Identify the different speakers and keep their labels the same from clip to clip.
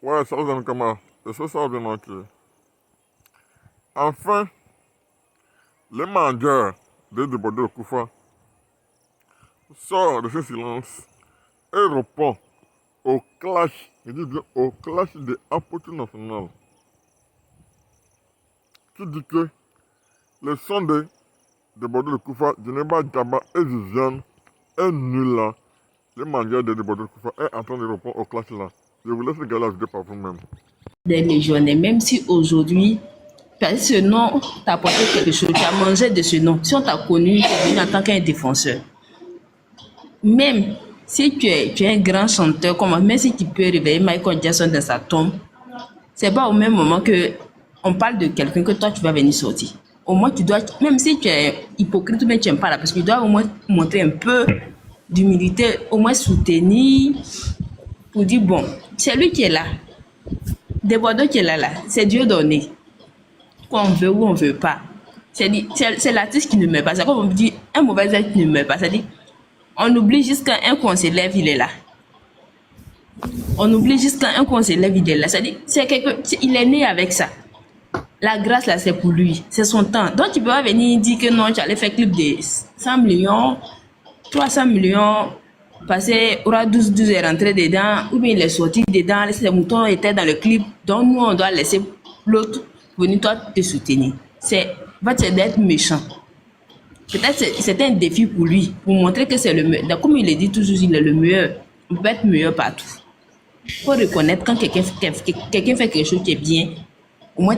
Speaker 1: Ouais, ça vous comment? C'est ça bien manqué. Enfin, les managers de Bordeaux Koufa sortent de ce silence et répondent au clash, je dis bien au clash des apôtres nationaux, qui dit que le son de Bordeaux de Koufa, Djeneba Djaba et Viviane est nul là. Les managers de Bordeaux de Koufa est en train de répondre au clash là. Je vous laisse regarder la vidéo par vous-même.
Speaker 2: Des légionnaires, même si aujourd'hui, ce nom t'a apporté quelque chose, tu as mangé de ce nom. Si on t'a connu, tu es venu en tant qu'un défenseur. Même si tu es un grand chanteur, même si tu peux réveiller Michael Jackson dans sa tombe, c'est pas au même moment que on parle de quelqu'un que toi tu vas venir sortir. Au moins tu dois, même si tu es hypocrite ou bien tu n'aimes pas là, parce que tu dois au moins montrer un peu d'humilité, au moins soutenir pour dire bon, c'est lui qui est là. Des Bordeaux qui est là, c'est Dieu donné. Qu'on veut ou on veut pas. C'est l'artiste qui ne meurt pas. C'est comme on dit, un mauvais être qui ne meurt pas. C'est-à-dire, on oublie jusqu'à un qu'on se lève, il est là. On oublie jusqu'à un qu'on se lève, il est là. C'est-à-dire, il est né avec ça. La grâce, là, c'est pour lui. C'est son temps. Donc, tu peux pas venir dire que non, tu allais faire clip de 100 millions, 300 millions, passer, aura 12 est rentré dedans, ou bien il est sorti dedans, les moutons étaient dans le clip. Donc, nous, on doit laisser l'autre venir, toi, te soutenir. C'est d'être méchant. Peut-être c'est un défi pour lui, pour montrer que c'est le meilleur. Comme il le dit toujours, il est le meilleur. On peut être meilleur partout. Il faut reconnaître quand quelqu'un fait quelque chose qui est bien, au moins,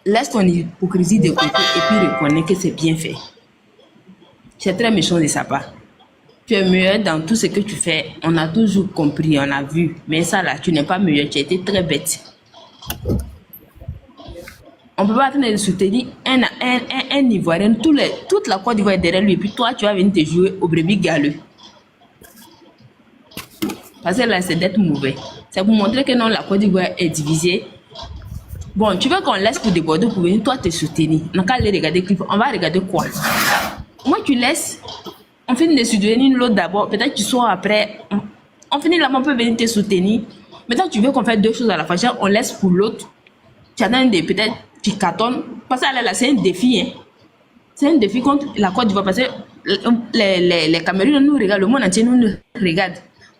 Speaker 2: laisse ton hypocrisie de côté et puis reconnais que c'est bien fait. C'est très méchant de sa part. Tu es meilleur dans tout ce que tu fais. On a toujours compris, on a vu. Mais ça là, tu n'es pas meilleur. Tu as été très bête. On ne peut pas attendre de soutenir un Ivoirien. Toute la Côte d'Ivoire est derrière lui. Et puis toi, tu vas venir te jouer au brebis galeux. Parce que là, c'est d'être mauvais. C'est pour montrer que non, la Côte d'Ivoire est divisée. Bon, tu veux qu'on laisse pour des Bordeaux pour venir toi te soutenir. On n'a qu'à aller regarder le clip. On va regarder quoi? Moi, tu laisses. On finit de soutenir l'autre d'abord. Peut-être tu sors après. On finit là, on peut venir te soutenir. Maintenant, tu veux qu'on fasse deux choses à la fois. On laisse pour l'autre. Tu attends peut-être tu cartonnes. Parce que là, c'est un défi. Hein. C'est un défi contre la Côte d'Ivoire. Parce que les Camerounais nous regardent. Le monde entier nous regarde.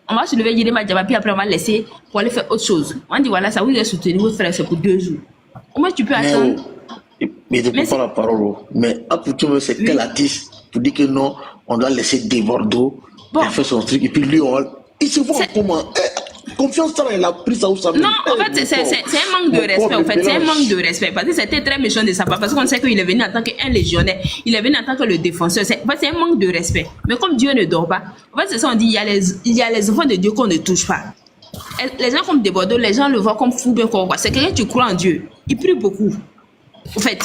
Speaker 2: On va se lever, Yéréma Djaba, puis après on va laisser pour aller faire autre chose. On dit voilà, ça vous est soutenu votre frère, c'est pour 2 jours. Au moins tu peux attendre.
Speaker 3: Mais je ne prends pas la parole. Mais après tout, c'est quel artiste pour dire que non, on doit laisser des Bordeaux faire son truc. Et puis lui, il se voit comment. Confiance, ça, il a pris ça où ça.
Speaker 2: Non, en fait, c'est un manque de respect. En fait, c'est un manque de respect. Parce que c'était très méchant de sa part. Parce qu'on sait qu'il est venu en tant qu'un légionnaire. Il est venu en tant que le défenseur. En fait, c'est un manque de respect. Mais comme Dieu ne dort pas, en fait, c'est ça, on dit il y a les enfants de Dieu qu'on ne touche pas. Les gens comme des Bordeaux, les gens le voient comme fou, bien quoi. C'est quelqu'un qui croit en Dieu. Il prie beaucoup. En fait,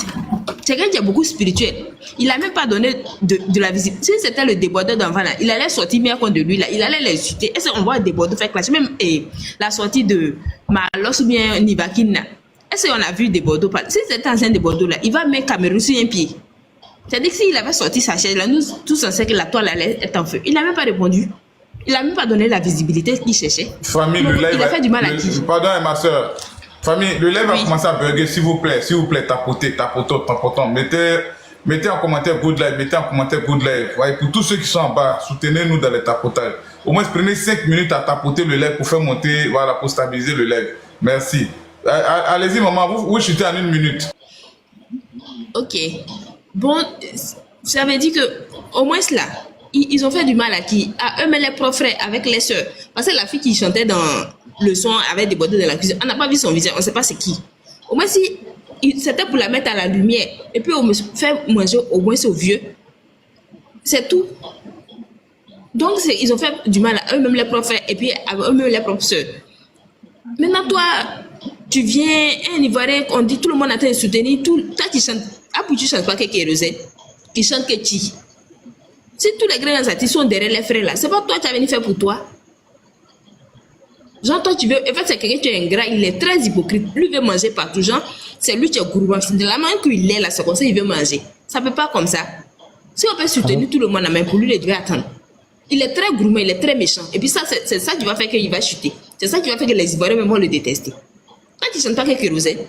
Speaker 2: c'est quelqu'un qui est beaucoup spirituel. Il n'a même pas donné de la visite. Si c'était le débordeur d'enfant là, il allait sortir bien contre lui là. Il allait les insulter. Est-ce qu'on voit débordeur faire clash? Même la sortie de Malos ou bien Nivakin là. Est-ce qu'on a vu débordeur? Si c'était ancien débordeur là, il va mettre Cameroun sur un pied. C'est-à-dire que s'il avait sorti sa chaise là, nous tous on sait que la toile allait être en feu. Il n'a même pas répondu. Il n'a même pas donné la visibilité qu'il cherchait.
Speaker 4: Famille,
Speaker 2: donc, il a fait du mal à qui?
Speaker 4: Pardon, ma soeur. Famille, le live va commencer à bugger, s'il vous plaît, tapotons. Mettez en commentaire good live, Ouais, pour tous ceux qui sont en bas, soutenez-nous dans les tapotages. Au moins, prenez 5 minutes à tapoter le live pour faire monter, voilà, pour stabiliser le live. Merci. Allez-y, maman, vous chutez en 1 minute.
Speaker 2: Ok. Bon, ça veut dire que, au moins là, ils ont fait du mal à qui? À eux-mêmes, les propres frères, avec les sœurs. Parce que la fille qui chantait dans le son avec des Bordeaux dans la cuisine, on n'a pas vu son visage, on ne sait pas c'est qui. Au moins, si c'était pour la mettre à la lumière, et puis faire manger au moins au vieux, c'est tout. Donc, ils ont fait du mal à eux-mêmes, les propres frères, et puis à eux-mêmes, les propres sœurs. Maintenant, toi, tu viens, un Ivoirien, on dit tout le monde a train de soutenir, toi qui chantes, tu ne chantes pas que Kérosène, qui chante que Chi. Si tous les grands artistes sont derrière les frères là, c'est pas toi qui as venu faire pour toi. Genre, toi, tu veux. En fait, c'est quelqu'un qui est ingrat, il est très hypocrite. Lui veut manger partout. Genre, c'est lui qui est gourmand. De la manière qu'il est là, c'est comme ça, il veut manger. Ça peut pas comme ça. Si on peut soutenir tout le monde, mais pour lui, il devait attendre. Il est très gourmand, il est très méchant. Et puis, ça, c'est ça qui va faire qu'il va chuter. C'est ça qui va faire que les Ivoiriens vont le détester. Quand tu ne sens pas que Kérosé,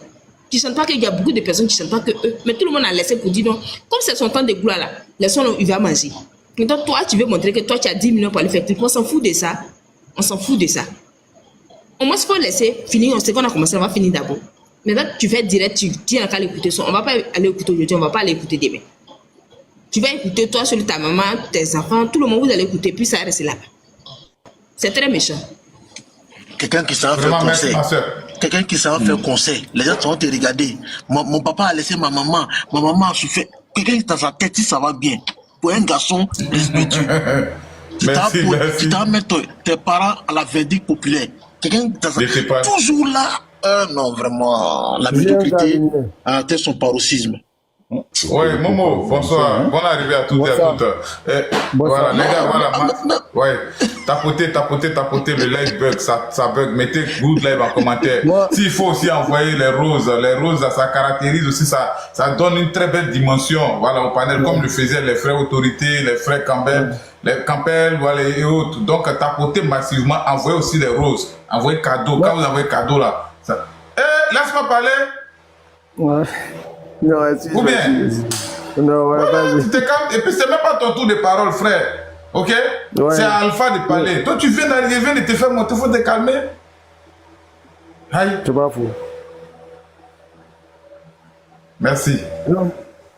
Speaker 2: tu ne sens pas qu'il y a beaucoup de personnes qui ne sentent pas que eux, mais tout le monde a laissé pour dire non, comme c'est son temps de gloire là, laissons-le, il va manger. Maintenant, toi, tu veux montrer que toi, tu as 10 millions pour aller faire truc. On s'en fout de ça. On s'en fout de ça. Au moins, il faut laisser finir. On sait qu'on a commencé, on va finir d'abord. Maintenant, tu fais direct, tu dis qu'à l'écouter. On ne va pas aller écouter aujourd'hui, on ne va pas aller écouter demain. Tu vas écouter toi, sur ta maman, tes enfants, tout le monde, vous allez écouter, puis ça reste là. C'est très méchant.
Speaker 3: Quelqu'un qui s'en va faire conseil. Quelqu'un qui s'en va faire conseil. Les gens vont te regarder. Mon papa a laissé ma maman a souffert. Quelqu'un qui est dans sa tête, si ça va bien. Pour un garçon respectueux. Tu t'as mettre tes parents à la verdict populaire. Quelqu'un qui est dans sa tête. Toujours là. Non, vraiment. La médiocrité a atteint son paroxysme.
Speaker 4: Oui, Momo, bonsoir. Bonne arrivée à toutes et à toutes. Voilà, les gars, voilà. Ouais, tapotez, le live bug, ça bug. Mettez good live en commentaire. S'il faut aussi envoyer les roses, ça caractérise aussi, ça donne une très belle dimension. Voilà, au panel, comme le faisaient les frères autorités, les frères Campbell, voilà, et autres. Donc, tapotez massivement, envoyez aussi les roses, envoyez cadeau. Quand vous envoyez cadeau là, ça. Laisse-moi parler.
Speaker 5: Ouais. Non,
Speaker 4: ou bien
Speaker 5: non, ouais,
Speaker 4: tu te calmes. Et puis c'est même pas ton tour de parole, frère. Ok, ouais. C'est à Alpha de parler. Ouais. Toi tu viens d'arriver, de te faire monter, faut te calmer. Aïe.
Speaker 5: C'est pas fou.
Speaker 4: Merci.
Speaker 5: Non.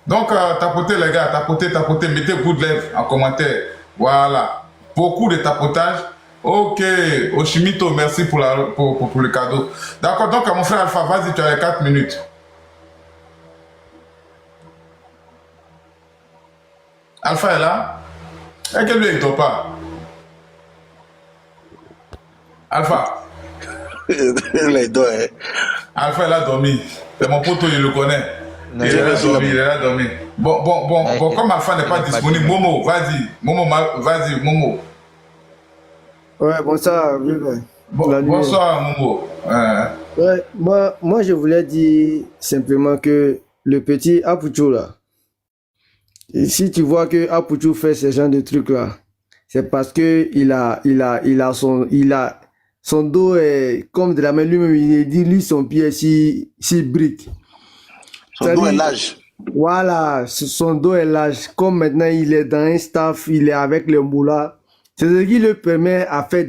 Speaker 4: Donc tapotez les gars, tapotez, mettez good lèvres en commentaire. Voilà, beaucoup de tapotage. Ok, Oshimito, merci pour le cadeau. D'accord, donc mon frère Alpha, vas-y, tu as 4 minutes. Alpha est là? Et que lui, il ne dort pas. Alpha.
Speaker 3: Il dort, hein.
Speaker 4: Alpha, il a dormi. C'est mon poteau, il le connaît. Il a dormi. Bon, comme Alpha n'est pas disponible, Momo, vas-y. Momo.
Speaker 5: Ouais, bonsoir.
Speaker 4: Bonsoir, Momo.
Speaker 5: Ouais, moi, je voulais dire simplement que le petit Apucho, là, et si tu vois que Apucho fait ce genre de trucs là, c'est parce que il a son dos est comme de la main lui-même, il dit lui son pied si brique.
Speaker 3: Son dos est large.
Speaker 5: Voilà, son dos est large. Comme maintenant il est dans un staff, il est avec le moula. C'est ce qui le permet à faire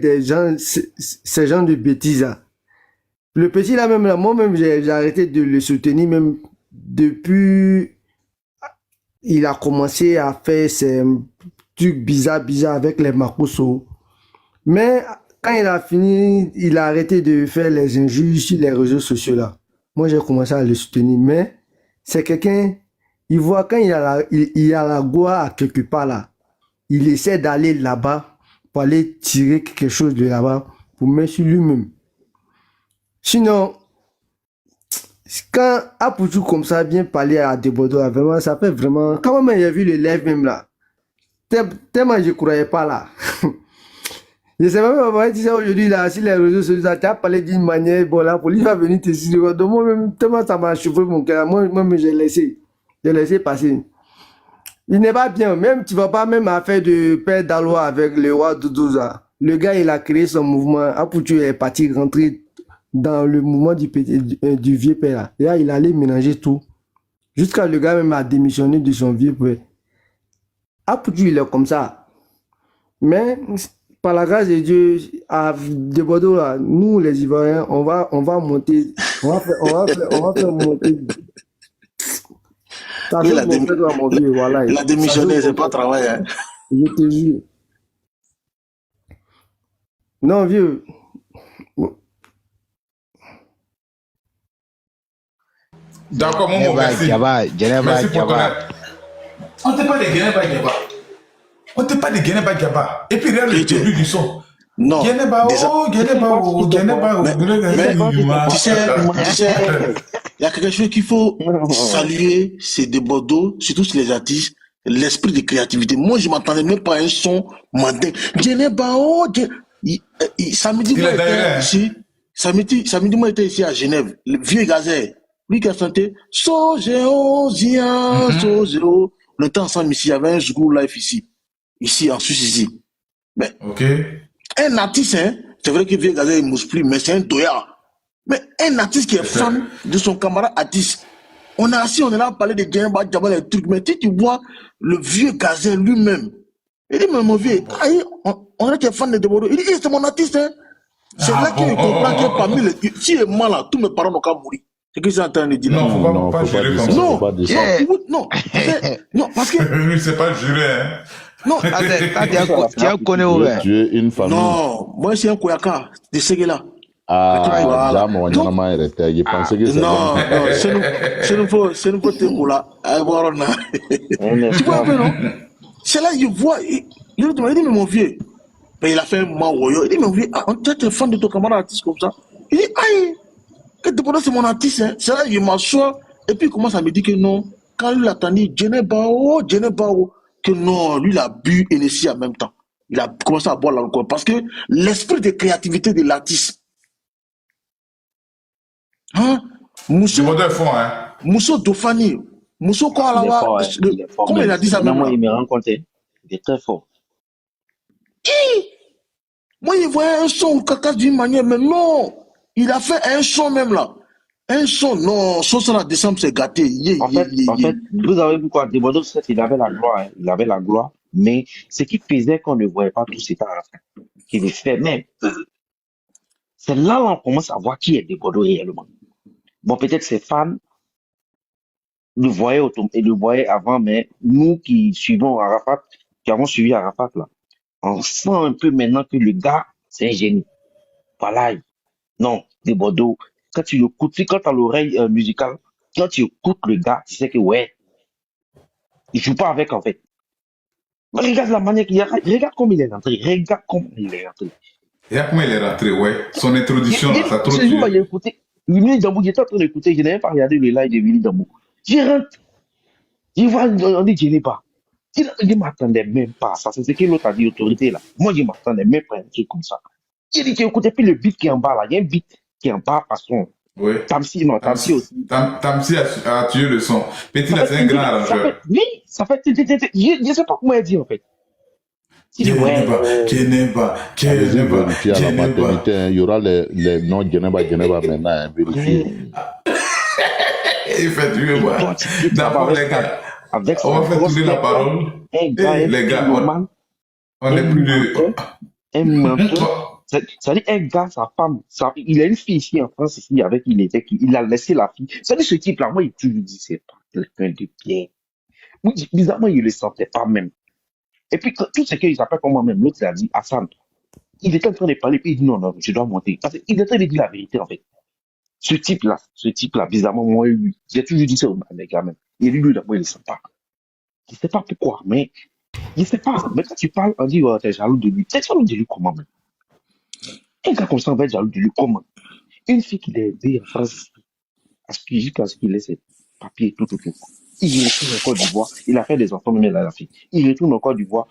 Speaker 5: ce genre de bêtises là. Le petit là même là, moi-même j'ai arrêté de le soutenir même depuis. Il a commencé à faire ces trucs bizarres avec les Makoso. Mais quand il a fini, il a arrêté de faire les injures sur les réseaux sociaux là. Moi, j'ai commencé à le soutenir. Mais c'est quelqu'un, il voit quand il y a la gloire à quelque part là, il essaie d'aller là-bas pour aller tirer quelque chose de là-bas pour mettre sur lui-même. Sinon, quand Apucho comme ça vient parler à Debodo, vraiment, ça fait vraiment... Quand même, j'ai vu le live même là, tellement je ne croyais pas là. Je sais même pas, tu sais, aujourd'hui là, si les réseaux sociaux, tu as parlé d'une manière, bon là, police va venir te suivre. Donc moi-même, tellement ça m'a chauffé mon cœur, moi-même j'ai laissé passer. Il n'est pas bien, même tu ne vas pas même à faire de père d'Alois avec le roi Doudouza. Le gars, il a créé son mouvement, Apucho est parti rentrer dans le mouvement du vieux père là. Et là, il allait mélanger tout. Jusqu'à le gars même a démissionné de son vieux père. Apucho, il est comme ça. Mais, par la grâce de Dieu, à de Bordeaux là, nous les Ivoiriens, on va monter. On va faire monter.
Speaker 3: Il a démissionné, c'est pas travail. Hein.
Speaker 5: Je te jure. Non, vieux.
Speaker 4: D'accord, Momo, merci. Merci pour ton aide. On ne t'est pas de Guinée-Ba-Gaba. On ne t'est pas de Guinée-Ba-Gaba. Et puis, regarde le début du son.
Speaker 3: Non.
Speaker 4: Guinée-Ba,
Speaker 3: tu sais, il y a quelque chose qu'il faut saluer, c'est des Bordeaux, surtout sur les artistes, l'esprit de créativité. Moi, je m'attendais même pas à un son mandin. Guinée-Ba, samedi, moi, j'étais ici. Samedi, moi, j'étais ici à Genève. Le vieux Gazet. Lui qui a chanté Sogéo, Zia, Sogéo. On était ensemble ici, il y avait un School Life ici, en Suisse, ici. Mais, un artiste, hein, c'est vrai que vieux Gazet, il ne mousse plus, mais c'est un doya. Mais un artiste qui est fan de son camarade artiste, on est assis, on est là à parler de Djeneba Djaba, les trucs, mais tu vois le vieux Gazel lui-même, il dit, mais mon vieux, on était fan de Debodo, il dit, c'est mon artiste, hein. C'est là qu'il comprend que parmi les... Si il est mal là, tous mes parents n'ont qu'à mourir. C'est ce que j'ai en train de dire.
Speaker 4: Non, faut pas jurer comme ça.
Speaker 3: Non, parce que...
Speaker 4: Lui, c'est pas juré, hein.
Speaker 3: Non,
Speaker 6: Tu as connu ouvert.
Speaker 7: Tu es une famille.
Speaker 3: Non, moi c'est un Koyaka de Seguela.
Speaker 7: Ah, déjà, mon Yanama était. Je pensais que c'était.
Speaker 3: Non, c'est une fois là. Tu vois un peu, non? C'est là, il voit, il dit, mais mon vieux, mais il a fait un maouyo. Il dit, mais mon vieux, tu es fan de ton camarade artiste comme ça. Il dit, aïe, que c'est mon artiste, hein. C'est là, il m'assoit, et puis il commence à me dire que non. Quand lui l'attendait, Djeneba, que non, lui il a bu Hennessy en même temps. Il a commencé à boire l'alcool parce que l'esprit de créativité de l'artiste. Hein? Mousso Dofani. Mousso Koalawa. Comment il a dit ça même?
Speaker 6: Moi, il m'a rencontré. Il est très fort.
Speaker 3: Moi, il voyait un son caca d'une manière, mais non. Il a fait un son même là. Un son, non, son sur la décembre, c'est gâté.
Speaker 6: En fait, vous avez vu quoi? Debodo, il avait la gloire, hein. Il avait la gloire, mais ce qui faisait qu'on ne voyait pas tout, c'était à la fin. Qu'il est fait, mais c'est là où on commence à voir qui est Debodo réellement. Bon, peut-être ses fans le voyaient avant, mais nous qui suivons Arafat, qui avons suivi Arafat là, on sent un peu maintenant que le gars, c'est un génie. Voilà. Non, Debodo. Quand tu l'écoutes, quand tu as l'oreille musicale, quand tu écoutes le gars, tu sais que ouais, il joue pas avec en fait. Mais regarde la manière qu'il a, regarde comment il est rentré, regarde comment il est rentré.
Speaker 4: Regarde comment il est rentré, ouais. Son introduction, ça trop
Speaker 6: tué. Ce jour-là, il a écouté, Willy Djambou, j'étais en train d'écouter, je n'avais pas regardé le live de Willy Djambou. Je rentre, je vois, on dit, je n'ai pas. Je ne m'attendais même pas à ça. C'est ce que l'autre a dit, l'autorité là. Moi, je ne m'attendais même pas à un truc comme ça. J'ai dit, écoutez, puis le beat qui est en bas là, il y a un beat qui est en bas, façon.
Speaker 4: Oui.
Speaker 6: Tamsi aussi.
Speaker 4: Tamsi a tué le son. Petit là, c'est un grand arrangeur.
Speaker 6: Oui, ça fait. Je ne sais pas comment elle dit en fait.
Speaker 7: Djeneba. Vérifier à la maternité, il y aura les noms Djeneba maintenant, vérifier.
Speaker 4: Il fait tuer, moi. D'abord, les gars, on va faire tourner la parole. Les gars, on est plus de.
Speaker 6: Un menteur. C'est-à-dire, un gars, sa femme, il a une fille ici en France, ici, avec qui il a laissé la fille. C'est-à-dire, ce type-là, moi, il toujours dit, c'est pas quelqu'un de bien. Oui, bizarrement, il le sentait pas même. Et puis, tout ce qu'il s'appelle comme moi-même, l'autre, il a dit, Hassan, il était en train de parler, puis il dit, non, je dois monter. Parce qu'il est en train de dire la vérité, en fait. Ce type-là, bizarrement, moi, lui, j'ai toujours dit ça au gars même. Et lui, d'abord, il le sent pas. Je sais pas pourquoi, mais, il sait pas. Mais quand tu parles, on dit, oh, t'es jaloux de lui. T'es jaloux de lui comment, même? Un gars comme ça, on va être jaloux de lui comment? Une fille qui est élevée en France, jusqu'à ce qu'il ait ses papiers, tout. Il retourne au Côte d'Ivoire, il a fait des enfants, même la fille. Il retourne au Côte d'Ivoire,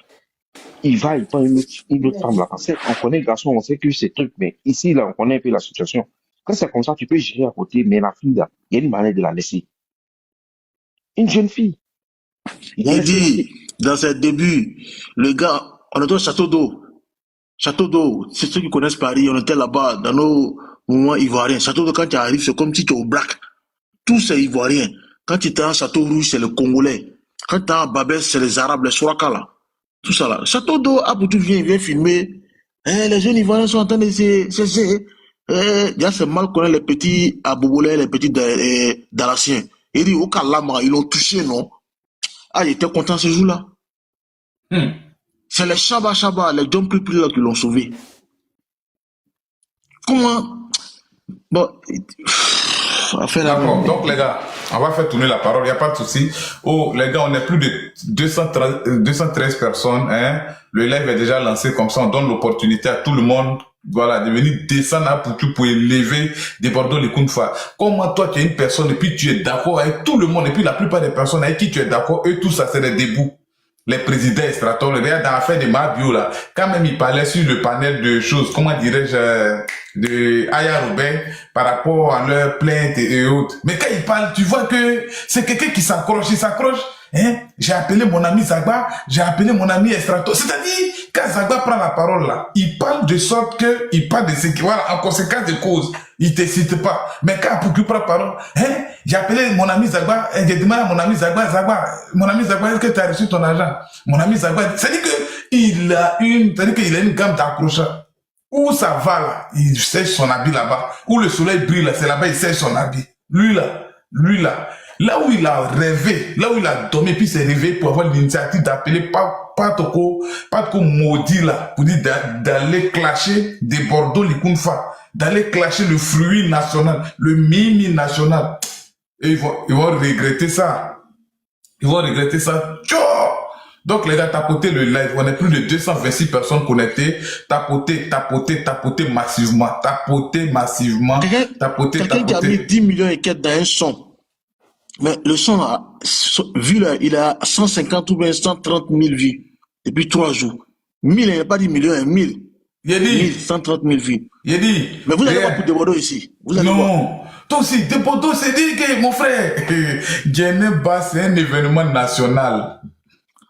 Speaker 6: il prend une autre femme là. Parce qu'on connaît le garçon, on sait que c'est truc, mais ici, là, on connaît un peu la situation. Quand c'est comme ça, tu peux gérer à côté, mais la fille, là, il y a une manière de la laisser. Une jeune fille.
Speaker 3: Il dit, dans ses débuts, le gars, on était au Château d'eau. Château d'eau, c'est ceux qui connaissent Paris, on était là-bas, dans nos moments ivoiriens. Château d'eau, quand tu arrives, c'est comme si tu es au Black. Tout c'est ivoirien. Quand tu es en Château Rouge, c'est le Congolais. Quand tu es en Babès, c'est les Arabes, les Souraka là. Tout ça là. Château d'eau, Aboutou vient filmer. Les jeunes ivoiriens sont en train de déjà c'est mal connaître les petits Abobolais, les petits Dalassiens. Il dit, au Kalama, ils l'ont touché, non? Ah, il était content ce jour-là. C'est les Chaba, les John Pupil là qui l'ont sauvé. Comment? Bon,
Speaker 4: d'accord, donc les gars, on va faire tourner la parole, il n'y a pas de souci. Oh, les gars, on est plus de 213 personnes. Hein. Le live est déjà lancé, comme ça on donne l'opportunité à tout le monde, voilà, de venir descendre à Poutou pour élever des Bordeaux les Kounfa. Comment toi, tu es une personne et puis tu es d'accord avec tout le monde, et puis la plupart des personnes avec qui tu es d'accord, eux tous, ça c'est des débuts. Les présidents extratoires, regarde dans l'affaire de Mabio là, quand même il parlait sur le panel de choses, comment dirais-je, de Aya Robin par rapport à leurs plaintes et autres. Mais quand il parle, tu vois que c'est quelqu'un qui s'accroche, hein, j'ai appelé mon ami Zagba, j'ai appelé mon ami Estrato. C'est-à-dire, quand Zagba prend la parole là, il parle de sorte que, il parle de ce qui, voilà, en conséquence de cause, il te cite pas. Mais quand Apoukou prend la parole, hein, j'ai appelé mon ami Zagba, j'ai demandé à mon ami Zagba, mon ami Zagba, est-ce que tu as reçu ton argent? Mon ami Zagba, c'est-à-dire qu'il a une gamme d'accrochage. Où ça va là, il sèche son habit là-bas. Où le soleil brille là, c'est là-bas, il sèche son habit. Lui là, là où il a rêvé, là où il a dormi, puis s'est réveillé pour avoir l'initiative d'appeler pas trop maudit là, pour dire d'aller clasher des Bordeaux, les Kounfa, d'aller clasher le fruit national, le mimi national. Et ils vont regretter ça. Ils vont regretter ça. Tchou! Donc les gars, tapotez le live. On est plus de 226 personnes connectées. Tapotez massivement.
Speaker 3: Quelqu'un qui a mis 10 millions et quelques dans un son. Mais le son là, vu là, il a 150 ou bien 130 000 vues depuis 3 jours. 1000, il n'a pas dit millions, 1000.
Speaker 4: Il a dit
Speaker 3: 1000, 130 000 vues.
Speaker 4: Il a dit.
Speaker 3: Mais vous allez voir pour Debordo ici. Vous allez voir.
Speaker 4: Non. Toi aussi, Debordo, c'est dit que mon frère, Geneba, c'est un événement national.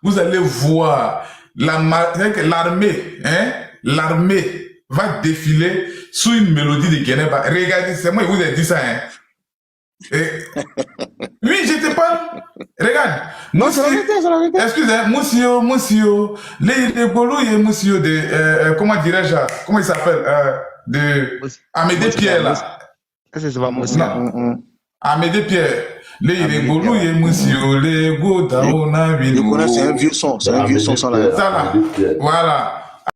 Speaker 4: Vous allez voir l'armée, hein, l'armée va défiler sous une mélodie de Geneba. Regardez, c'est moi qui vous ai dit ça, hein. Oui, je te parle. Regarde.
Speaker 3: Non, c'est la vérité.
Speaker 4: Excusez, monsieur, les bolos et monsieur de, comment dirais-je, comment il s'appelle, de Amédée Pierre, là.
Speaker 6: Est-ce que va monsieur?
Speaker 4: Amédée Pierre. Les bolos et monsieur, les godaona,
Speaker 3: c'est un vieux son, ça là.
Speaker 4: Voilà.